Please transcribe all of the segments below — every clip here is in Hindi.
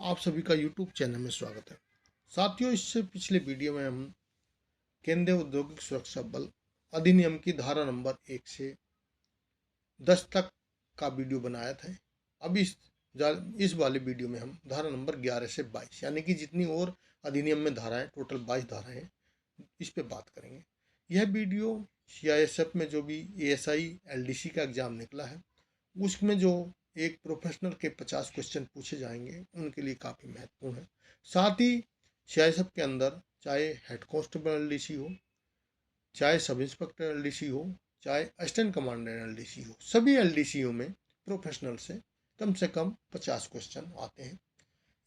आप सभी का YouTube चैनल में स्वागत है। साथियों, इससे पिछले वीडियो में हम केंद्रीय औद्योगिक सुरक्षा बल अधिनियम की धारा नंबर 1 से 10 तक का वीडियो बनाया था। अब इस वाले वीडियो में हम धारा नंबर 11 से 22 यानी कि जितनी और अधिनियम में धाराएं, टोटल 22 धाराएं हैं, इस पे बात करेंगे। यह वीडियो CISF में जो भी ASI LDC का एग्जाम निकला है उसमें जो एक प्रोफेशनल के 50 क्वेश्चन पूछे जाएंगे उनके लिए काफ़ी महत्वपूर्ण है। साथ ही CISF के अंदर चाहे हेड कांस्टेबल LDC हो, चाहे सब इंस्पेक्टर LDC हो, चाहे असिस्टेंट कमांडर LDC हो, सभी LDCओ में प्रोफेशनल से कम 50 क्वेश्चन आते हैं।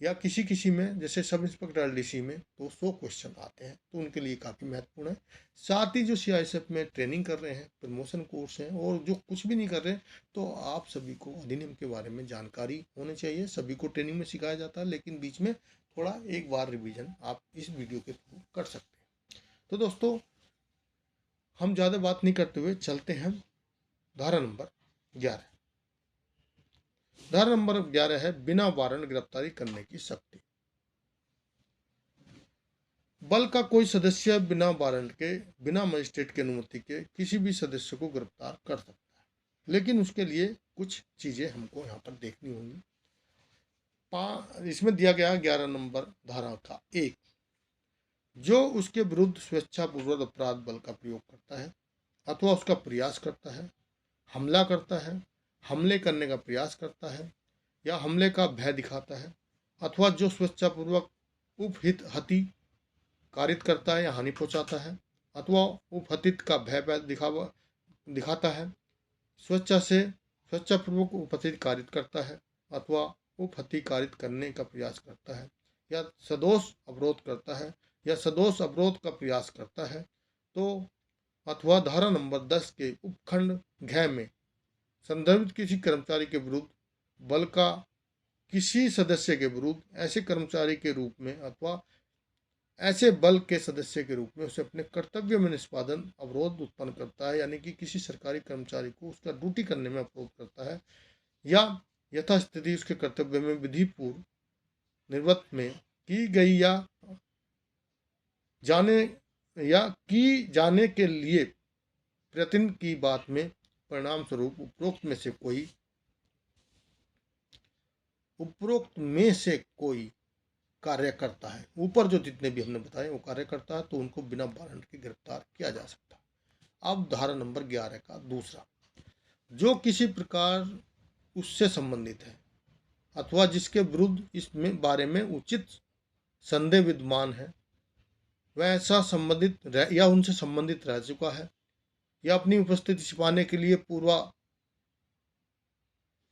या किसी किसी में जैसे सब इंस्पेक्टर LDC में तो 100 क्वेश्चन आते हैं, तो उनके लिए काफ़ी महत्वपूर्ण है। साथ ही जो CISF में ट्रेनिंग कर रहे हैं, प्रमोशन कोर्स हैं, और जो कुछ भी नहीं कर रहे, तो आप सभी को अधिनियम के बारे में जानकारी होनी चाहिए। सभी को ट्रेनिंग में सिखाया जाता है, लेकिन बीच में थोड़ा एक बार रिवीजन आप इस वीडियो के थ्रू कर सकते हैं। तो दोस्तों, हम ज़्यादा बात नहीं करते हुए चलते हैं धारा नंबर 11। धारा नंबर 11 है बिना वारंट गिरफ्तारी करने की शक्ति। बल का कोई सदस्य बिना वारंट के, बिना मजिस्ट्रेट की अनुमति के किसी भी सदस्य को गिरफ्तार कर सकता है, लेकिन उसके लिए कुछ चीजें हमको यहाँ पर देखनी होंगी। इसमें दिया गया 11 नंबर धारा का 1, जो उसके विरुद्ध स्वेच्छापूर्वक अपराध बल का प्रयोग करता है अथवा उसका प्रयास करता है, हमला करता है, हमले करने का प्रयास करता है या हमले का भय दिखाता है, अथवा जो स्वेच्छापूर्वक उपहित हति कारित करता है या हानि पहुंचाता है, अथवा उपहतित का भय दिखाता है, स्वेच्छापूर्वक उपहतित कारित करता है अथवा उपहति कारित करने का प्रयास करता है, या सदोष अवरोध करता है या सदोष अवरोध का प्रयास करता है, तो अथवा धारा नंबर 10 के उपखंड घ में संदर्भित किसी कर्मचारी के विरुद्ध बल का किसी सदस्य के विरुद्ध ऐसे कर्मचारी के रूप में अथवा ऐसे बल के सदस्य के रूप में उसे अपने कर्तव्य में निष्पादन अवरोध उत्पन्न करता है, यानी कि किसी सरकारी कर्मचारी को उसका ड्यूटी करने में अवरोध करता है, या यथास्थिति उसके कर्तव्य में विधि पूर्व निर्वत में की गई या की जाने के लिए प्रयत्न की बात में परिणाम स्वरूप उपरोक्त में से कोई कार्य करता है, ऊपर जो जितने भी हमने बताए वो कार्य करता है, तो उनको बिना वारंट के गिरफ्तार किया जा सकता है। अब धारा नंबर 11 का दूसरा, जो किसी प्रकार उससे संबंधित है अथवा जिसके विरुद्ध इसमें बारे में उचित संदेह विद्यमान है, वह ऐसा संबंधित या उनसे संबंधित रह चुका है या अपनी उपस्थिति छिपाने के लिए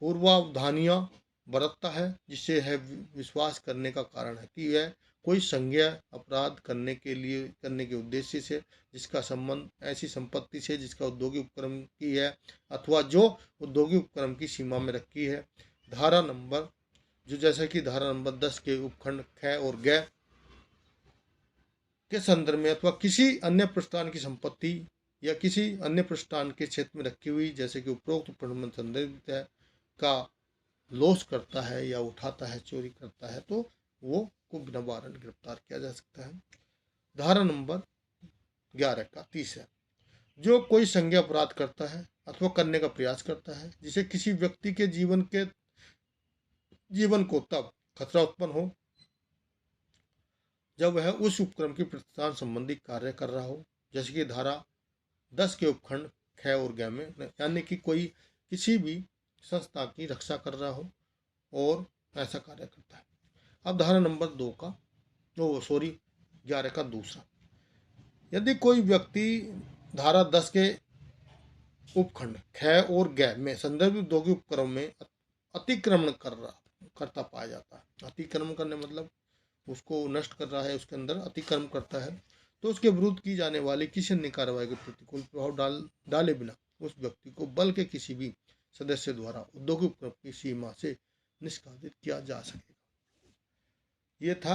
पूर्वावधानियां बरतता है, जिससे है विश्वास करने का कारण है कि यह कोई संज्ञा अपराध करने के उद्देश्य से, जिसका संबंध ऐसी संपत्ति से जिसका औद्योगिक उपक्रम की है अथवा जो औद्योगिक उपक्रम की सीमा में रखी है। धारा नंबर जैसा कि धारा नंबर 10 के उपखंड ख और ग के संदर्भ में अथवा किसी अन्य प्रतिष्ठान की संपत्ति या किसी अन्य प्रतिष्ठान के क्षेत्र में रखी हुई, जैसे कि उपरोक्त उपखंड संदर्भित है, का लॉस करता है या उठाता है, चोरी करता है, तो वो को बिना वारंट गिरफ्तार किया जा सकता है। धारा नंबर 11 का 30 है, जो कोई संज्ञा अपराध करता है अथवा करने का प्रयास करता है जिसे किसी व्यक्ति के जीवन को तब खतरा उत्पन्न हो जब वह उस उपक्रम की प्रतिष्ठान संबंधी कार्य कर रहा हो, जैसे कि धारा 10 के उपखंड ख और ग में, यानी कि कोई किसी भी संस्था की रक्षा कर रहा हो और ऐसा कार्य करता है। अब धारा नंबर 11 का दूसरा, यदि कोई व्यक्ति धारा 10 के उपखंड ख और ग में संदर्भित औद्योगिक उपक्रम में अतिक्रमण करता पाया जाता है, अतिक्रमण करने मतलब उसको नष्ट कर रहा है, उसके अंदर अतिक्रमण करता है, तो उसके विरुद्ध की जाने वाली किसी अन्य कार्रवाई के प्रतिकूल प्रभाव डाले बिना उस व्यक्ति को बल के किसी भी सदस्य द्वारा औद्योगिक उपक्रम की सीमा से निष्कासित किया जा सकेगा। ये था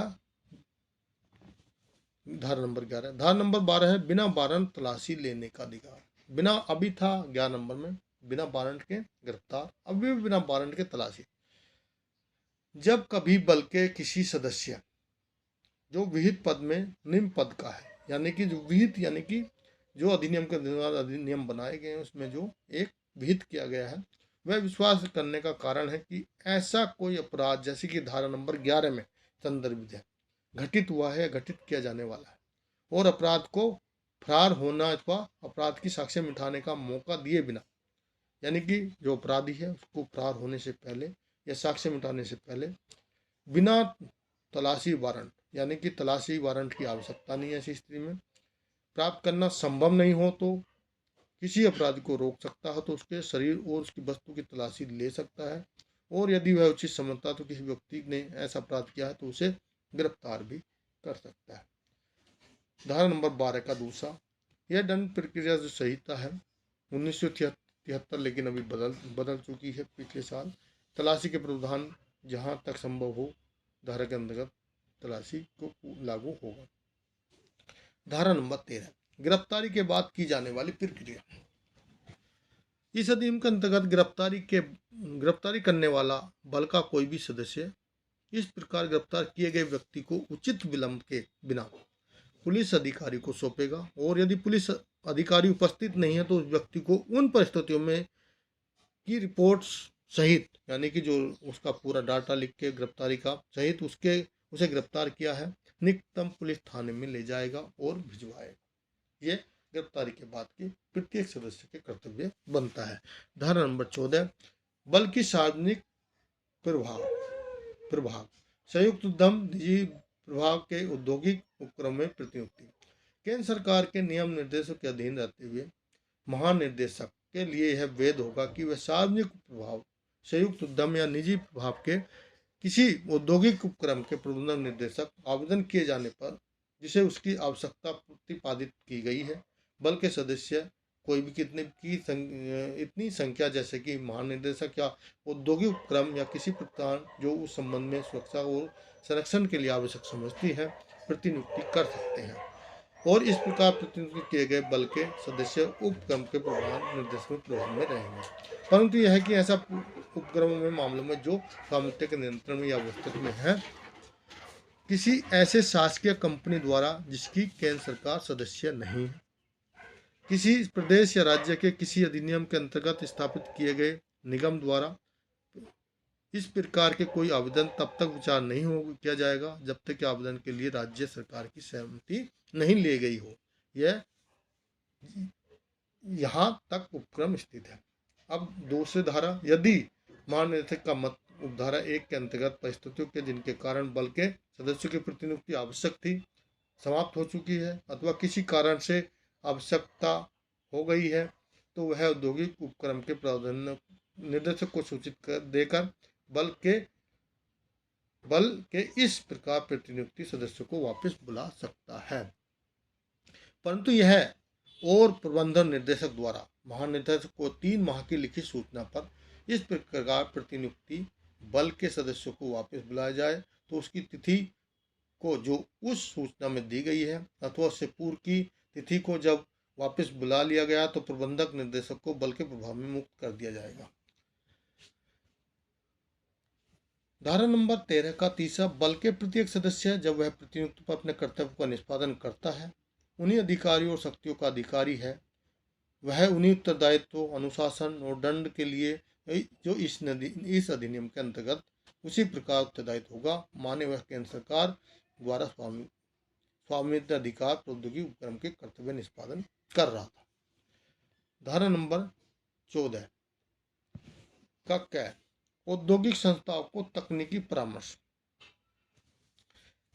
धारा नंबर 11। धारा नंबर 12 है बिना वारंट तलाशी लेने का अधिकार। बिना, अभी था 11 नंबर में बिना वारंट के गिरफ्तार, अभी भी बिना वारंट के तलाशी। जब कभी बल के किसी सदस्य जो विहित पद में निम्न पद का है, यानी कि जो विहित यानी कि जो अधिनियम के अनुसार अधिनियम बनाए गए हैं उसमें जो एक विहित किया गया है, वह विश्वास करने का कारण है कि ऐसा कोई अपराध जैसे कि धारा नंबर 11 में संदर्भित है, घटित हुआ है या घटित किया जाने वाला है, और अपराध को फरार होना अथवा अपराध की साक्ष्य मिटाने का मौका दिए बिना, यानी कि जो अपराधी है उसको फरार होने से पहले या साक्ष्य मिटाने से पहले बिना तलाशी वारंट, यानी कि तलाशी वारंट की आवश्यकता नहीं है ऐसी स्थिति में, प्राप्त करना संभव नहीं हो तो किसी अपराधी को रोक सकता है, तो उसके शरीर और उसकी वस्तु की तलाशी ले सकता है, और यदि वह उचित समझता तो किसी व्यक्ति ने ऐसा अपराध किया है तो उसे गिरफ्तार भी कर सकता है। धारा नंबर 12 का दूसरा, यह दंड प्रक्रिया जो संहिता है 1973, लेकिन अभी बदल चुकी है पिछले साल, तलाशी के प्रावधान जहां तक संभव हो धारा के अंतर्गत तलाशी को लागू होगा। धारा नंबर 13, गिरफ्तारी के बाद की जाने वाली प्रक्रिया। इस अधिनियम के अंतर्गत गिरफ्तारी करने वाला बल का कोई भी सदस्य इस प्रकार गिरफ्तार किए गए व्यक्ति को उचित विलंब के बिना पुलिस अधिकारी को सौंपेगा, और यदि पुलिस अधिकारी उपस्थित नहीं है तो उस व्यक्ति को उन परिस्थितियों में की रिपोर्ट सहित, यानी कि जो उसका पूरा डाटा लिख के गिरफ्तारी का सहित उसे गिरफ्तार किया है निकटतम पुलिस थाने में ले जाएगा और भिजवाएगा। ये गिरफ्तारी के बाद की प्रत्येक सदस्य के कर्तव्य बनता है। धारा नंबर 14, बल की सार्वजनिक प्रभाग, संयुक्त उद्यम निजी प्रभाग के औद्योगिक उपक्रम में प्रतिनियुक्ति। केंद्र सरकार के नियम निर्देशों के अधीन रहते हुए महानिर्देशक के लिए यह वैध होगा कि वह सार्वजनिक प्रभाव, संयुक्त उद्यम या निजी प्रभाव के किसी औद्योगिक उपक्रम के प्रबंधन निर्देशक आवेदन किए जाने पर जिसे उसकी आवश्यकता प्रतिपादित की गई है, बल के सदस्य कोई भी इतनी संख्या जैसे कि महानिर्देशक या औद्योगिक उपक्रम या किसी प्रकार जो उस संबंध में सुरक्षा और संरक्षण के लिए आवश्यक समझती है प्रतिनियुक्ति कर सकते हैं, और इस प्रकार प्रतिनियुक्त किए गए बल के सदस्य उपक्रम के प्रधान निर्देशक में प्रभाव में रहेंगे। परंतु यह है कि ऐसा उपक्रमों में मामलों में जो स्वामित्व के नियंत्रण में या अस्तित्व में है किसी ऐसे शासकीय कंपनी द्वारा जिसकी केंद्र सरकार सदस्य नहीं है, किसी प्रदेश या राज्य के किसी अधिनियम के अंतर्गत स्थापित किए गए निगम द्वारा, इस प्रकार के कोई आवेदन तब तक विचार नहीं किया जाएगा जब तक कि आवेदन के लिए राज्य सरकार की सहमति नहीं ली गई हो। यह यहाँ तक उपक्रम स्थित है। अब दूसरी धारा, यदि महानिदेशक का मत उपधारा 1 के अंतर्गत परिस्थितियों के जिनके कारण बल के सदस्यों की प्रतिनियुक्ति आवश्यक थी समाप्त हो चुकी है अथवा किसी कारण से आवश्यकता हो गई है, तो वह औद्योगिक उपक्रम के प्रावधान निर्देशक को सूचित देकर बल के इस प्रकार प्रतिनियुक्ति सदस्यों को वापस बुला सकता है। परंतु यह और प्रबंधन निर्देशक द्वारा महानिदेशक को 3 माह की लिखित सूचना पर इस प्रकार प्रतिनियुक्ति बल के सदस्यों को वापस बुलाया जाए तो उसकी तिथि को जो उस सूचना में दी गई है अथवा उससे पूर्व की तिथि को जब वापस बुला लिया गया तो प्रबंधक निर्देशक को बल के प्रभाव में मुक्त कर दिया जाएगा। धारा नंबर 13 का तीसरा, बल के प्रत्येक सदस्य जब वह प्रतिनियुक्त पर अपने कर्तव्य का निष्पादन करता है उन्हीं अधिकारियों और शक्तियों का अधिकारी है, वह उन्हीं उत्तरदायित्व, अनुशासन और दंड के लिए जो इस अधिनियम के अंतर्गत उसी प्रकार उत्तरदायित्व होगा, माने वह केंद्र सरकार द्वारा स्वामित्व अधिकार प्रौद्योगिकी उपक्रम के कर्तव्य निष्पादन कर रहा था। धारा नंबर 14 का क्या, औद्योगिक संस्थाओं को तकनीकी परामर्श।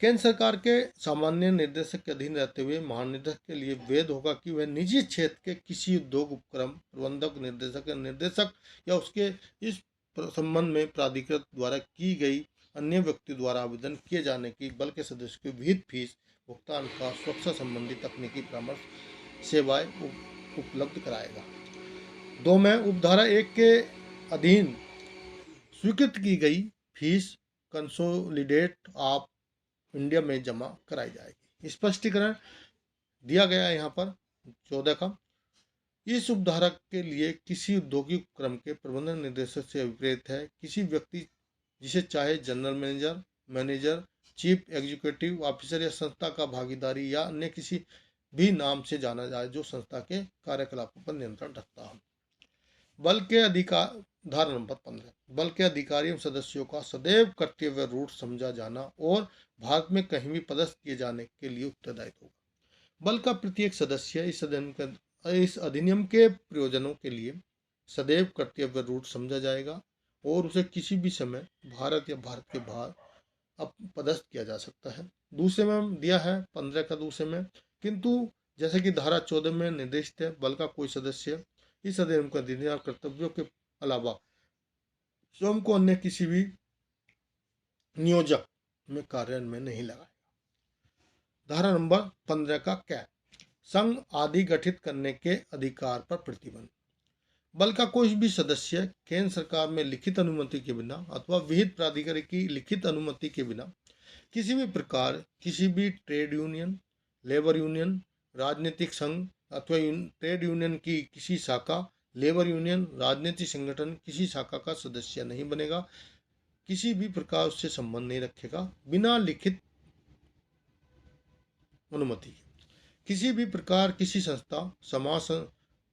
केंद्र सरकार के सामान्य निर्देशक के अधीन रहते हुए महानिदेशक के लिए वैध होगा कि वह निजी क्षेत्र के किसी उद्योग उपक्रम प्रबंधक निर्देशक या उसके इस संबंध में प्राधिकृत द्वारा की गई अन्य व्यक्ति द्वारा आवेदन किए जाने की बल के सदस्य की विहित फीस भुगतान का सुरक्षा संबंधी तकनीकी परामर्श सेवाएं उपलब्ध कराएगा। 2 में उपधारा 1 के अधीन स्वीकृत की गई फीस कंसोलिडेट ऑफ इंडिया में जमा कराई जाएगी। स्पष्टीकरण दिया गया है यहाँ पर 14 का, इस उपधारा के लिए किसी औद्योगिक उपक्रम के प्रबंधन निर्देशक से अभिप्रेत है किसी व्यक्ति जिसे चाहे general manager, manager, chief executive officer या संस्था का भागीदारी या अन्य किसी भी नाम से जाना जाए जो संस्था के कार्यकलापों पर नियंत्रण रखता हो। बल के अधिकार धारा नंबर 15 बल के अधिकारियों सदस्यों का सदैव कर्तव्य रूढ़ समझा जाना और भारत में कहीं भी पदस्थ किए जाने के लिए उत्तरदायित्व होगा। बल का प्रत्येक सदस्य इस अधिनियम के प्रयोजनों के लिए सदैव कर्तव्य रूढ़ समझा जाएगा और उसे किसी भी समय भारत या भारत के बाहर अब पदस्थ किया जा सकता है। दूसरे में दिया है 15 का दूसरे में, किंतु जैसे कि धारा 14 में निर्दिष्ट है, बल का कोई सदस्य इस अधिनियम का अधिनियम कर्तव्यों के अलावा स्वयं को अन्य किसी भी नियोजक में कार्यान्वयन में नहीं लगाएगा। धारा नंबर 15 का क्या, संघ आदि गठित करने के अधिकार पर प्रतिबंध। बल का कोई भी सदस्य केंद्र सरकार में लिखित अनुमति के बिना अथवा विहित प्राधिकारी की लिखित अनुमति के बिना किसी भी प्रकार किसी भी ट्रेड यूनियन, लेबर यूनियन, राजनीतिक संघ अथवा ट्रेड यूनियन की किसी शाखा, लेबर यूनियन, राजनीतिक संगठन किसी शाखा का सदस्य नहीं बनेगा, किसी भी प्रकार उससे संबंध नहीं रखेगा बिना लिखित अनुमति के। किसी भी प्रकार किसी संस्था,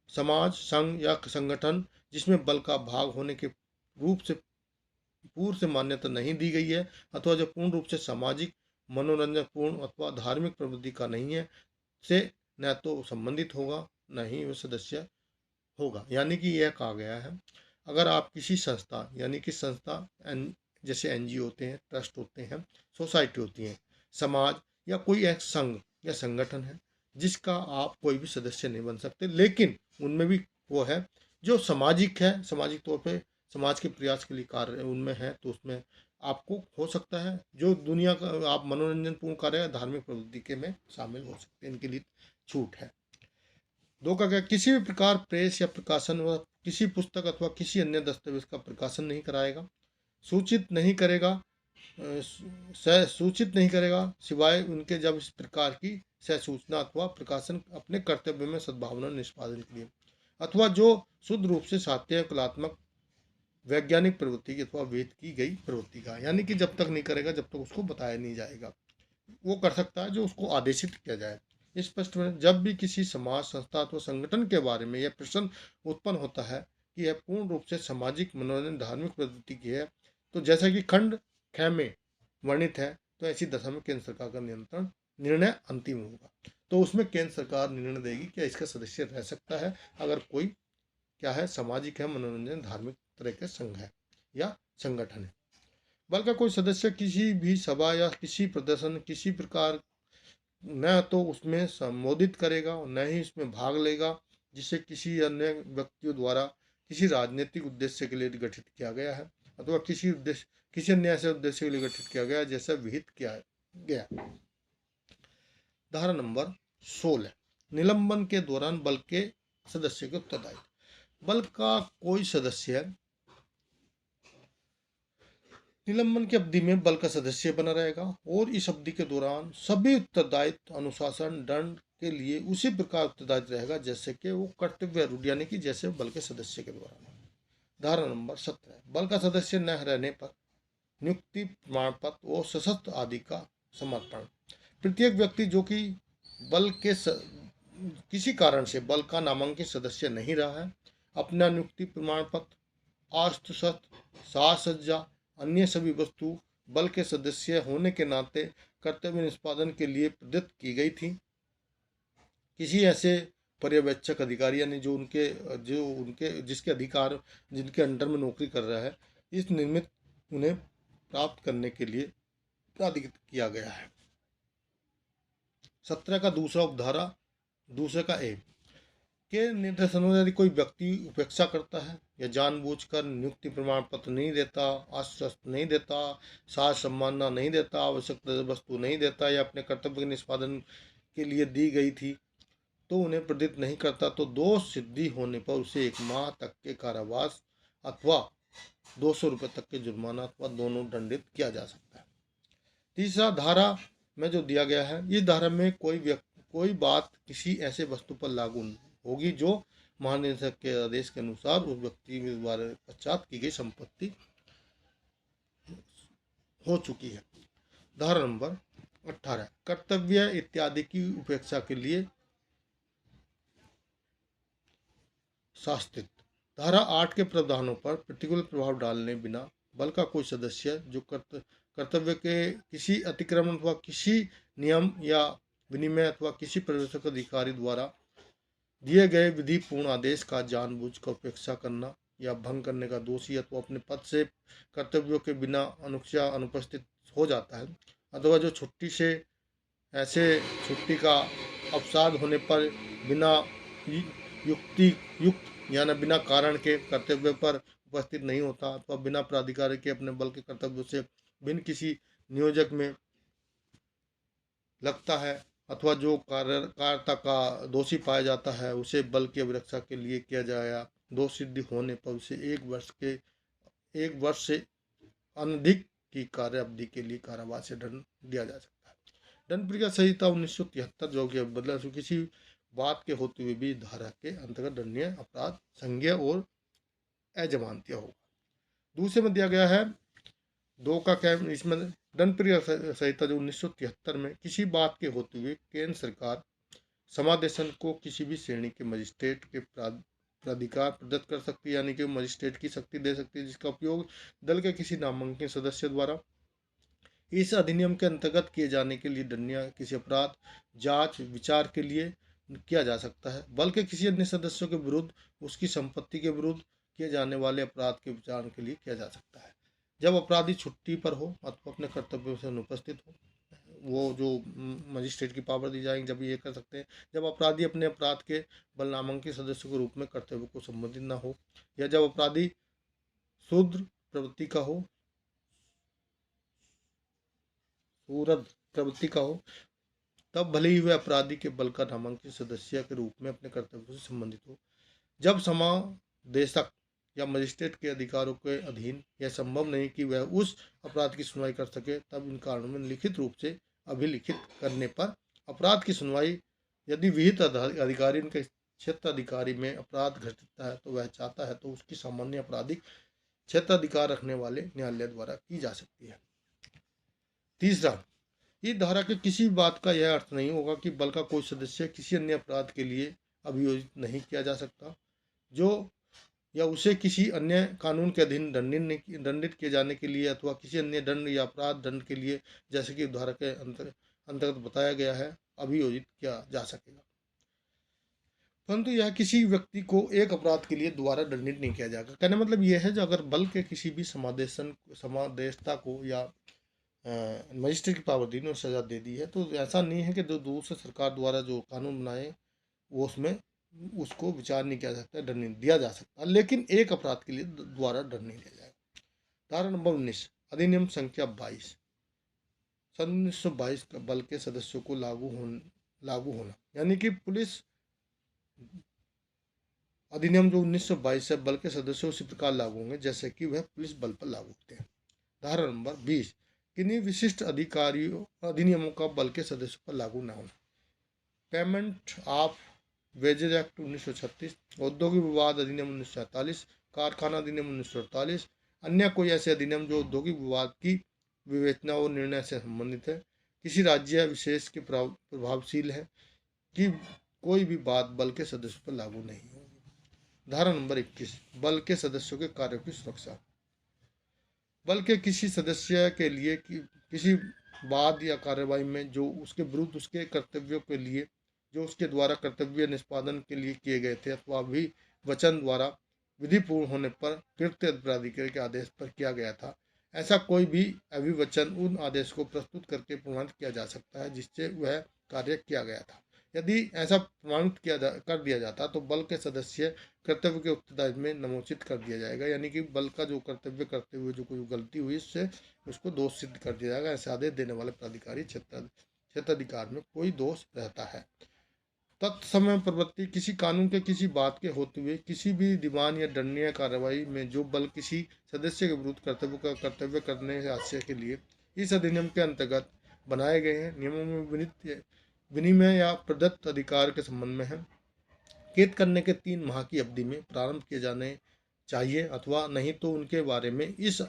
समाज, संघ या संगठन जिसमें बल का भाग होने के रूप से पूर्व से मान्यता नहीं दी गई है अथवा जो पूर्ण रूप से सामाजिक, मनोरंजन पूर्ण अथवा धार्मिक प्रवृत्ति का नहीं है, से न तो संबंधित होगा न ही वह सदस्य होगा। यानी कि यह कहा गया है, अगर आप किसी संस्था यानी कि संस्था जैसे एनजीओ होते हैं, ट्रस्ट होते हैं, सोसाइटी होती है, समाज या कोई एक संघ या संगठन है जिसका आप कोई भी सदस्य नहीं बन सकते, लेकिन उनमें भी वो है जो सामाजिक है, सामाजिक तौर पे समाज के प्रयास के लिए कार्य उनमें है, तो उसमें आपको हो सकता है। जो दुनिया का आप मनोरंजन पूर्ण कार्य धार्मिक प्रवृत्ति के में शामिल हो सकते हैं, इनके लिए छूट है। दो का क्या, किसी भी प्रकार प्रेस या प्रकाशन व किसी पुस्तक अथवा किसी अन्य दस्तावेज का प्रकाशन नहीं कराएगा, सूचित नहीं करेगा सूचित नहीं करेगा सिवाय उनके जब इस प्रकार की सूचना अथवा प्रकाशन अपने कर्तव्य में सद्भावना निष्पादन के लिए अथवा जो शुद्ध रूप से साहित्य कलात्मक वैज्ञानिक प्रवृत्ति की अथवा वेद की गई प्रवृत्ति का, यानी कि जब तक नहीं करेगा जब तक उसको बताया नहीं जाएगा। वो कर सकता है जो उसको आदेशित किया जाए। स्पष्ट में जब भी किसी समाज, संस्था अथवा संगठन के बारे में यह प्रश्न उत्पन्न होता है कि यह पूर्ण रूप से सामाजिक, मनोरंजन, धार्मिक प्रवृत्ति की है, तो जैसा कि खंड 6 में वर्णित है, तो ऐसी दशा में केंद्र सरकार का निर्णय अंतिम होगा। तो उसमें केंद्र सरकार निर्णय देगी कि इसका सदस्य रह सकता है अगर कोई क्या है, सामाजिक है, मनोरंजन, धार्मिक तरह के संघ है या संगठन है। बल का कोई सदस्य किसी भी सभा या किसी प्रदर्शन किसी प्रकार न तो उसमें संबोधित करेगा न ही उसमें भाग लेगा जिसे किसी अन्य व्यक्तियों द्वारा किसी राजनीतिक उद्देश्य के लिए गठित किया गया है अथवा किसी अन्य ऐसे उद्देश्य के लिए गठित किया गया जैसा विहित किया गया। धारा नंबर 16 निलंबन के दौरान बल के सदस्य के उत्तरदायित्व। बल का कोई सदस्य निलंबन की अवधि में बल का सदस्य बना रहेगा और इस अवधि के दौरान सभी उत्तरदायित्व, अनुशासन, दंड के लिए उसी प्रकार उत्तरदायित्व रहेगा जैसे कि वो कर्तव्य रूढ़ यानी कि जैसे बल के सदस्य के दौरान। धारा नंबर 17 बल का सदस्य न रहने पर नियुक्ति प्रमाण पत्र और सशस्त्र आदि का समर्पण। प्रत्येक व्यक्ति जो कि बल के किसी कारण से बल का नामांकित सदस्य नहीं रहा है, अपना नियुक्ति प्रमाण पत्र, अस्त्र शस्त्र, साज सज्जा, अन्य सभी वस्तु बल के सदस्य होने के नाते कर्तव्य निष्पादन के लिए प्रदत्त की गई थी, किसी ऐसे पर्यवेक्षक अधिकारी यानी जो उनके जिसके अधिकार जिनके अंडर में नौकरी कर रहा है, इस निमित्त उन्हें प्राप्त करने के लिए प्राधिकृत किया गया है। 17 का दूसरा उपधारा दूसरे का ए के निर्देशों यदि कोई व्यक्ति उपेक्षा करता है या जानबूझकर नियुक्ति प्रमाण पत्र नहीं देता, आश्वस्त नहीं देता, साज सम्मानना नहीं देता, आवश्यक वस्तु नहीं देता या अपने कर्तव्य के निष्पादन के लिए दी गई थी तो उन्हें प्रदत्त नहीं करता, तो दोष सिद्धि होने पर उसे 1 माह तक के कारावास अथवा 200 रुपये तक के जुर्माना अथवा दोनों दंडित किया जा सकता है। तीसरा धारा में जो दिया गया है, इस धारा में कोई बात किसी ऐसे वस्तु पर लागू होगी जो महानिदेशक के आदेश के अनुसार उस व्यक्ति द्वारा पश्चात की गई हो चुकी है। धारा नंबर 18, कर्तव्य इत्यादि की उपेक्षा के लिए शास्त्रित। धारा 8 के प्रावधानों पर प्रतिकूल प्रभाव डालने बिना बल का कोई सदस्य जो कर्तव्य के किसी अतिक्रमण अथवा किसी नियम या विनिमय अथवा किसी प्रदर्शक अधिकारी द्वारा दिए गए विधि पूर्ण आदेश का जानबूझकर उपेक्षा करना या भंग करने का दोषी अथवा अपने पद से कर्तव्यों के बिना अनुज्ञा अनुपस्थित हो जाता है, अथवा जो छुट्टी से ऐसे छुट्टी का अवसाद होने पर बिना युक्ति युक्त यानी बिना कारण के कर्तव्य पर उपस्थित नहीं होता अथवा बिना प्राधिकारी के अपने बल के कर्तव्यों से भिन्न किसी नियोजक में लगता है अथवा जो कार्यकारिता का दोषी पाया जाता है उसे बल की अभिरक्षा के लिए किया जाएगा। दोष सिद्धि होने पर उसे 1 वर्ष से अनधिक की कार्य अवधि के लिए कारावास से दंड दिया जा सकता है। दंड प्रक्रिया संहिता 1973 जो कि बदला किसी बात के होते हुए भी धारा के अंतर्गत दंडनीय अपराध संज्ञेय और अजमानतीय होगा। दूसरे में दिया गया है 2 का क्या, इसमें दंड प्रक्रिया संहिता जो 1973 में किसी बात के होते हुए केंद्र सरकार समादेशन को किसी भी श्रेणी के मजिस्ट्रेट के प्राधिकार प्रदत्त कर सकती है, यानी कि मजिस्ट्रेट की शक्ति दे सकती है, जिसका उपयोग दल के किसी नामांकित सदस्य द्वारा इस अधिनियम के अंतर्गत किए जाने के लिए दंडनीय किसी अपराध जांच विचार के लिए किया जा सकता है। बल के किसी अन्य सदस्यों के विरुद्ध उसकी संपत्ति के विरुद्ध किए जाने वाले अपराध के विचार के लिए किया जा सकता है। जब अपराधी छुट्टी पर हो अथवा अपने कर्तव्यों से अनुपस्थित हो, वो जो मजिस्ट्रेट की पावर दी जाएगी जब ये कर सकते हैं। जब अपराधी अपने अपराध के बल नामांकित सदस्यों के रूप में कर्तव्य को संबंधित न हो, या जब अपराधी शूद्र प्रवृत्ति का हो तब भले ही वह अपराधी के बल का नामांकित सदस्य के रूप में अपने कर्तव्यों से संबंधित हो। जब समादेशक या मजिस्ट्रेट के अधिकारों के अधीन यह संभव नहीं कि वह उस अपराध की सुनवाई कर सके, तब इन कानूनों में लिखित रूप से अभिलिखित करने पर अपराध की सुनवाई यदि विहित अधिकारी उनके क्षेत्राधिकारी में अपराध घटित है तो वह चाहता है तो उसकी सामान्य आपराधिक क्षेत्राधिकार रखने वाले न्यायालय द्वारा की जा सकती है। तीसरा, इस धारा के किसी बात का यह अर्थ नहीं होगा कि बल का कोई सदस्य किसी अन्य अपराध के लिए अभियोजित नहीं किया जा सकता जो या उसे किसी अन्य कानून के अधीन दंडित किए जाने के लिए अथवा किसी अन्य दंड या अपराध दंड के लिए, जैसे कि धारा के अंतर्गत बताया गया है, अभियोजित किया जा सकेगा। परंतु यह किसी व्यक्ति को एक अपराध के लिए दोबारा दंडित नहीं किया जाएगा। कहने मतलब यह है, जो अगर बल के किसी भी समादेष्टा को या मजिस्ट्रेट की पावर दी ने सजा दे दी है, तो ऐसा नहीं है कि जो दूसरे सरकार द्वारा जो कानून बनाए वो उसमें उसको विचार नहीं किया सकता, दंड नहीं दिया जा सकता, लेकिन एक अपराध के लिए दोबारा दंड नहीं दिया जाएगा। धारा नंबर 19, अधिनियम संख्या 22 सन 1922 का बल के सदस्यों को लागू होना, यानी कि पुलिस अधिनियम जो 1922 है बल के सदस्यों उसी प्रकार लागू होंगे जैसे कि वह पुलिस बल पर लागू होते हैं। धारा नंबर 20, किन्हीं विशिष्ट अधिनियमों का बल के सदस्यों पर लागू न होना। पेमेंट ऑफ वेजेज एक्ट 1936, औद्योगिक विवाद अधिनियम 1947, कारखाना अधिनियम 1948, अन्य कोई ऐसे अधिनियम जो औद्योगिक विवाद की विवेचना और निर्णय से संबंधित है, किसी राज्य विशेष के प्रभावशील है कि कोई भी बात बल के सदस्यों पर लागू नहीं होगी। धारा नंबर 21, बल के सदस्यों के कार्यों की सुरक्षा। बल के किसी सदस्य के लिए किसी वाद या कार्रवाई में जो उसके विरुद्ध उसके कर्तव्यों के लिए जो उसके द्वारा कर्तव्य निष्पादन के लिए किए गए थे अथवा भी वचन द्वारा विधि पूर्ण होने पर कृत्य प्राधिकारी के आदेश पर किया गया था, ऐसा कोई भी अभिवचन उन आदेश को प्रस्तुत करके प्रमाणित किया जा सकता है जिससे वह कार्य किया गया था। यदि ऐसा प्रमाणित कर दिया जाता तो बल के सदस्य कर्तव्य के उत्तरदायित्व में नमोचित कर दिया जाएगा, यानी कि बल का जो कर्तव्य करते हुए जो कोई गलती हुई इससे उसको दोष सिद्ध कर दिया जाएगा। ऐसे आदेश देने वाले प्राधिकारी क्षेत्राधिकार में कोई दोष रहता है। तत्समय प्रवृत्ति, किसी कानून के किसी बात के होते हुए किसी भी दीवान या दंडनीय कार्रवाई में जो बल किसी सदस्य के विरुद्ध कर्तव्य करने से आशय के लिए इस अधिनियम के अंतर्गत बनाए गए हैं नियमों में विनिमय या प्रदत्त अधिकार के संबंध में है, कैद करने के 3 माह की अवधि में प्रारंभ किए जाने चाहिए अथवा नहीं तो उनके बारे में इस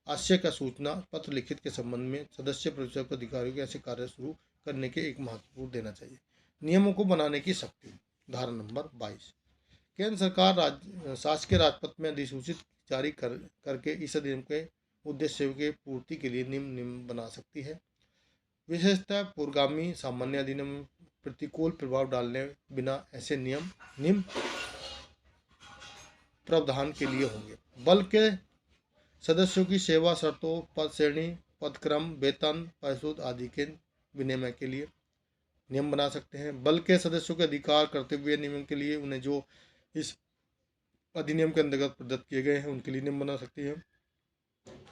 आशय का सूचना पत्र लिखित के संबंध में सदस्य परिषद को अधिकारियों के ऐसे कार्य शुरू करने के एक महत्वपूर्ण देना चाहिए। नियमों को बनाने की शक्ति। धारा नंबर 22। केंद्र सरकार शासकीय राजपत्र में अधिसूचित जारी करके इस अधिनियम के उद्देश्य के पूर्ति के लिए नियम बना सकती है। विशेषतः पूर्वगामी सामान्य अधिनियम में प्रतिकूल प्रभाव डालने बिना ऐसे नियम निम्न प्रावधान के लिए होंगे। बल के सदस्यों की सेवा शर्तों, पद श्रेणी, पदक्रम, वेतन, परिशोध आदि के विनिमय के लिए नियम बना सकते हैं। बल के सदस्यों के अधिकार, कर्तव्य, नियमन के लिए उन्हें जो इस अधिनियम के अंतर्गत प्रदत्त किए गए हैं उनके लिए नियम बना सकती है।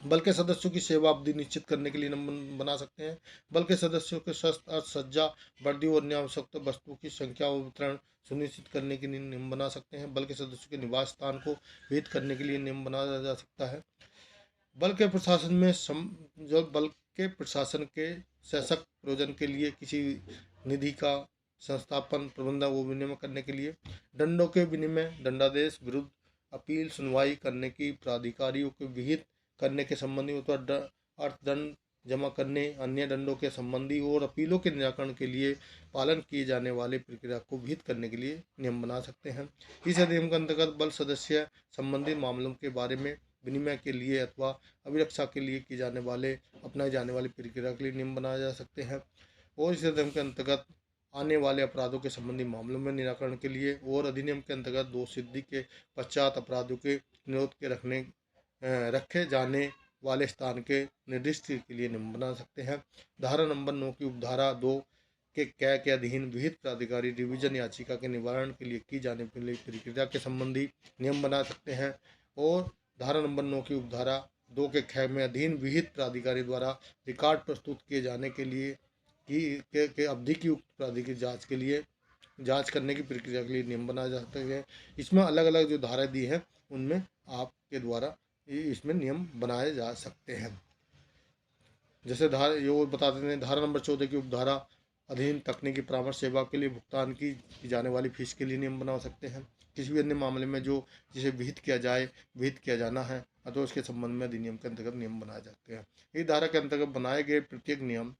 बल के सदस्यों की सेवा अवधि निश्चित करने के लिए नियम बना सकते हैं। बल के सदस्यों के शस्त्र, अर्थ, सज्जा, वर्दी और अन्य आवश्यक वस्तुओं की संख्या और वितरण सुनिश्चित करने के लिए नियम बना सकते हैं। बल के सदस्यों के निवास स्थान को विहित करने के लिए नियम बनाया जा सकता है। बल के प्रशासन में जो बल के प्रशासन के सशक्त प्रयोजन के लिए किसी निधि का संस्थापन, प्रबंधन वो विनिमय करने के लिए दंडों के विनिमय, दंडादेश, विरुद्ध अपील, सुनवाई करने की प्राधिकारियों को विहित करने के संबंधी अर्थदंड जमा करने, अन्य दंडों के संबंधी और अपीलों के निराकरण के लिए पालन किए जाने वाले प्रक्रिया को विहित करने के लिए नियम बना सकते हैं। इस अधिनियम के अंतर्गत बल सदस्य संबंधित मामलों के बारे में विनिमय के लिए अथवा अभिरक्षा के लिए की जाने वाले अपनाई जाने वाली प्रक्रिया के लिए नियम बनाए जा सकते हैं। और इस अधिनियम के अंतर्गत आने वाले अपराधों के संबंधी मामलों में निराकरण के लिए और अधिनियम के अंतर्गत दोष सिद्धि के पश्चात अपराधों के निरोध के रखे जाने वाले स्थान के निर्दिष्ट के लिए नियम बना सकते हैं। धारा नंबर 9 की उपधारा 2 के कै के अधीन विहित प्राधिकारी रिवीजन याचिका के निवारण के लिए की जाने वाली प्रक्रिया के संबंधी नियम बना सकते हैं। और धारा नंबर 9 की उपधारा 2 के ख में अधीन विहित प्राधिकारी द्वारा रिकॉर्ड प्रस्तुत किए जाने के लिए की अवधि की उक्त प्राधिकारी जांच करने की प्रक्रिया के लिए नियम बनाए जा सकते हैं। इसमें अलग अलग जो धाराएं दी हैं उनमें आपके द्वारा इसमें नियम बनाए जा सकते हैं। जैसे ये बता देते हैं, धारा नंबर 14 की उपधारा अधीन तकनीकी परामर्श सेवा के लिए भुगतान की जाने वाली फीस के लिए नियम बना सकते हैं। किसी भी अन्य मामले में जिसे विहित किया जाना है अथवा उसके संबंध में अधिनियम के अंतर्गत नियम बनाए जाते हैं। इस धारा के अंतर्गत बनाए गए प्रत्येक नियम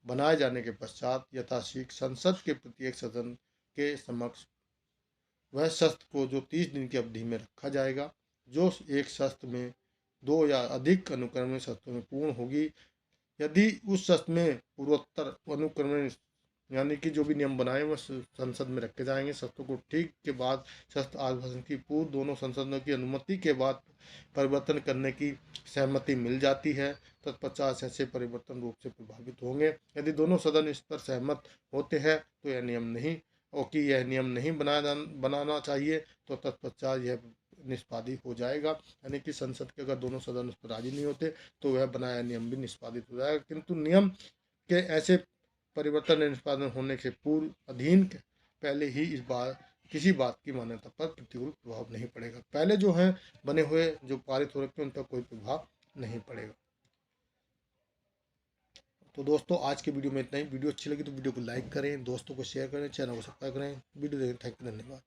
बनाए जाने के पश्चात यथाशीघ्र संसद के प्रत्येक सदन के समक्ष वह शस्त्र को जो 30 दिन की अवधि में रखा जाएगा, जो एक शस्त्र में 2 या अधिक अनुक्रमण शस्त्रों में पूर्ण होगी। यदि उस शस्त्र में पूर्वोत्तर अनुक्रमण यानी कि जो भी नियम बनाए वह संसद में रखे जाएंगे। शस्त्रों को ठीक के बाद शस्त्र आभूषण की पूर्व दोनों संसदों की अनुमति के बाद परिवर्तन करने की सहमति मिल जाती है, तत्पश्चात ऐसे परिवर्तन रूप से प्रभावित होंगे। यदि दोनों सदन इस पर सहमत होते हैं तो यह नियम नहीं बनाना चाहिए, तो तत्पश्चात यह निष्पादित हो जाएगा। यानी कि संसद के अगर दोनों सदन उस पर राजी नहीं होते तो वह बनाया नियम भी निष्पादित हो जाएगा। किंतु नियम के ऐसे परिवर्तन निष्पादन होने से पूर्व अधीन के पहले ही किसी बात की मान्यता पर प्रतिकूल प्रभाव नहीं पड़ेगा। पहले जो है बने हुए जो पारित हो रखे उन पर कोई प्रभाव नहीं पड़ेगा। तो दोस्तों आज की वीडियो में इतना ही। वीडियो अच्छी लगी तो वीडियो को लाइक करें, दोस्तों को शेयर करें, चैनल को सब्सक्राइब करें। वीडियो देखने थैंक यू, धन्यवाद।